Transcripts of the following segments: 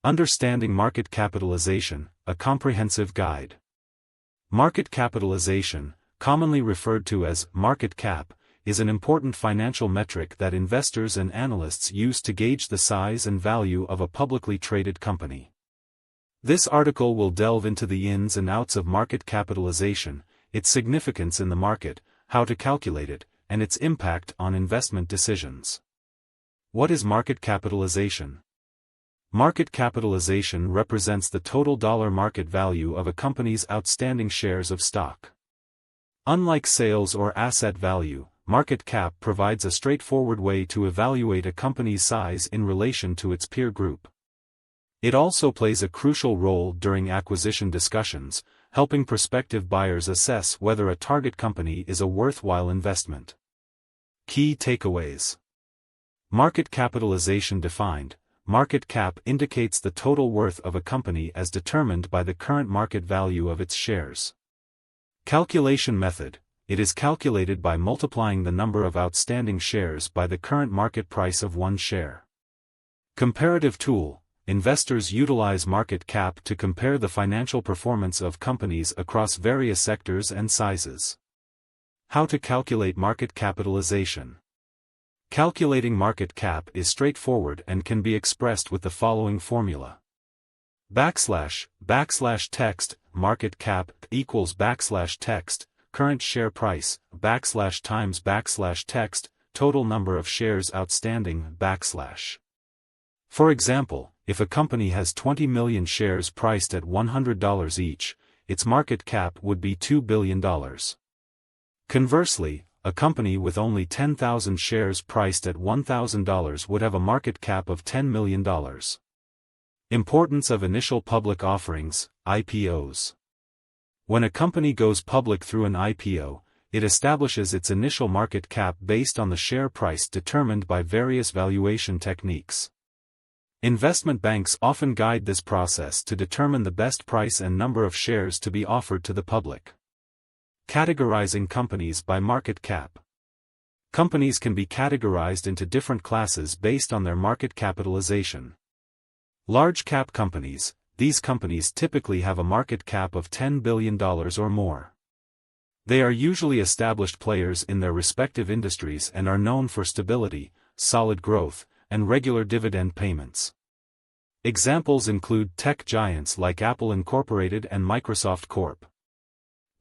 Understanding Market Capitalization, a comprehensive guide. Market capitalization, commonly referred to as market cap, is an important financial metric that investors and analysts use to gauge the size and value of a publicly traded company. This article will delve into the ins and outs of market capitalization, its significance in the market, how to calculate it, and its impact on investment decisions. What is market capitalization? Market capitalization represents the total dollar market value of a company's outstanding shares of stock. Unlike sales or asset value, market cap provides a straightforward way to evaluate a company's size in relation to its peer group. It also plays a crucial role during acquisition discussions, helping prospective buyers assess whether a target company is a worthwhile investment. Key takeaways. Market capitalization defined. Market cap indicates the total worth of a company as determined by the current market value of its shares. Calculation method. It is calculated by multiplying the number of outstanding shares by the current market price of one share. Comparative tool. Investors utilize market cap to compare the financial performance of companies across various sectors and sizes. How to calculate market capitalization. Calculating market cap is straightforward and can be expressed with the following formula. \text, market cap equals \text, current share price, times \text, total number of shares outstanding, \. For example, if a company has 20 million shares priced at $100 each, its market cap would be $2 billion. Conversely, a company with only 10,000 shares priced at $1,000 would have a market cap of $10 million. Importance of initial public offerings, IPOs. When a company goes public through an IPO, it establishes its initial market cap based on the share price determined by various valuation techniques. Investment banks often guide this process to determine the best price and number of shares to be offered to the public. Categorizing companies by market cap. Companies can be categorized into different classes based on their market capitalization. Large cap companies. These companies typically have a market cap of $10 billion or more. They are usually established players in their respective industries and are known for stability, solid growth, and regular dividend payments. Examples include tech giants like Apple Incorporated and Microsoft Corp.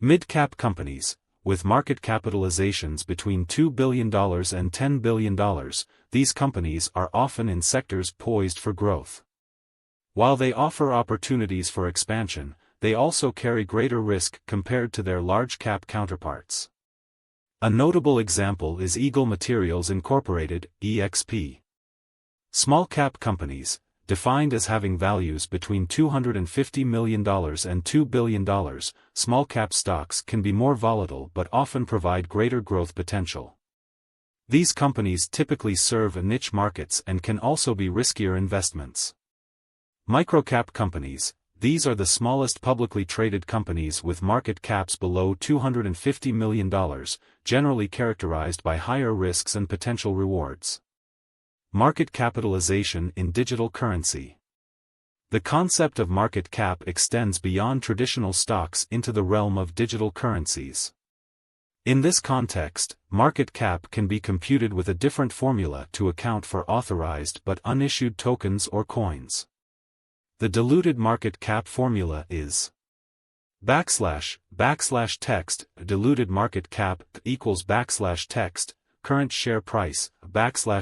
Mid-cap companies, with market capitalizations between $2 billion and $10 billion, these companies are often in sectors poised for growth. While they offer opportunities for expansion, they also carry greater risk compared to their large-cap counterparts. A notable example is Eagle Materials Incorporated, EXP. Small-cap companies, defined as having values between $250 million and $2 billion, small-cap stocks can be more volatile but often provide greater growth potential. These companies typically serve niche markets and can also be riskier investments. Microcap companies. These are the smallest publicly traded companies with market caps below $250 million, generally characterized by higher risks and potential rewards. Market capitalization in digital currency. The concept of market cap extends beyond traditional stocks into the realm of digital currencies. In this context, market cap can be computed with a different formula to account for authorized but unissued tokens or coins. The diluted market cap formula is \text, diluted market cap equals \text, current share price,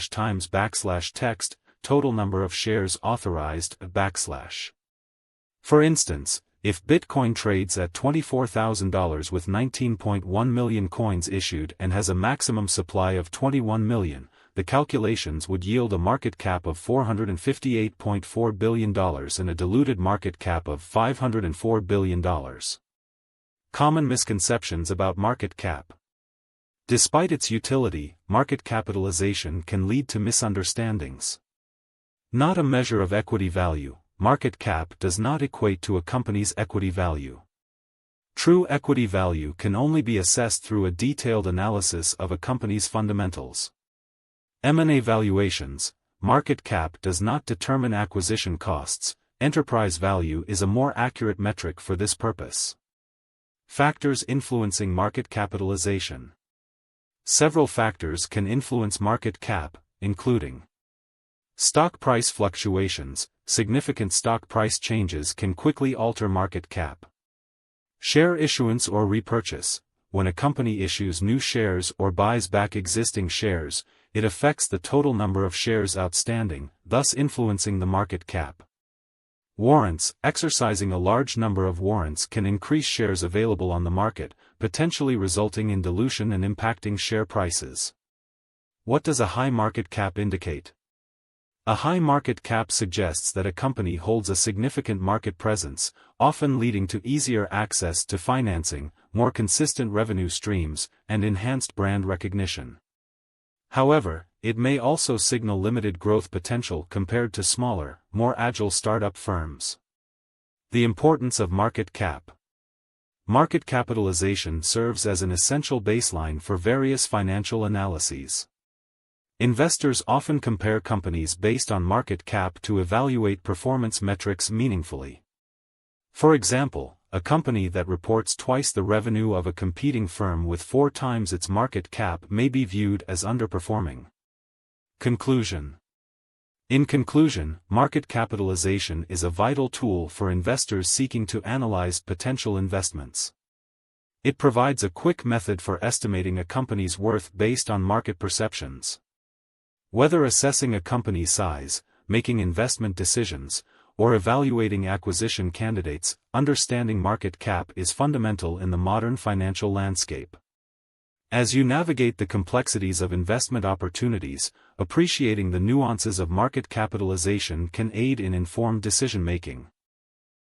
times \text, total number of shares authorized, \. For instance, if Bitcoin trades at $24,000 with 19.1 million coins issued and has a maximum supply of 21 million, the calculations would yield a market cap of $458.4 billion and a diluted market cap of $504 billion. Common misconceptions about market cap. Despite its utility, market capitalization can lead to misunderstandings. Not a measure of equity value, market cap does not equate to a company's equity value. True equity value can only be assessed through a detailed analysis of a company's fundamentals. M&A valuations. Market cap does not determine acquisition costs. enterprise value is a more accurate metric for this purpose. Factors influencing market capitalization. Several factors can influence market cap, including stock price fluctuations. Significant stock price changes can quickly alter market cap. Share issuance or repurchase. When a company issues new shares or buys back existing shares, it affects the total number of shares outstanding, thus influencing the market cap. Warrants. Exercising a large number of warrants can increase shares available on the market, potentially resulting in dilution and impacting share prices. What does a high market cap indicate? A high market cap suggests that a company holds a significant market presence, often leading to easier access to financing, more consistent revenue streams, and enhanced brand recognition. However, it may also signal limited growth potential compared to smaller, more agile startup firms. The importance of market cap. Market capitalization serves as an essential baseline for various financial analyses. Investors often compare companies based on market cap to evaluate performance metrics meaningfully. For example, a company that reports twice the revenue of a competing firm with 4 times its market cap may be viewed as underperforming. Conclusion. In conclusion, market capitalization is a vital tool for investors seeking to analyze potential investments. It provides a quick method for estimating a company's worth based on market perceptions. Whether assessing a company's size, making investment decisions, or evaluating acquisition candidates, understanding market cap is fundamental in the modern financial landscape. As you navigate the complexities of investment opportunities, appreciating the nuances of market capitalization can aid in informed decision-making.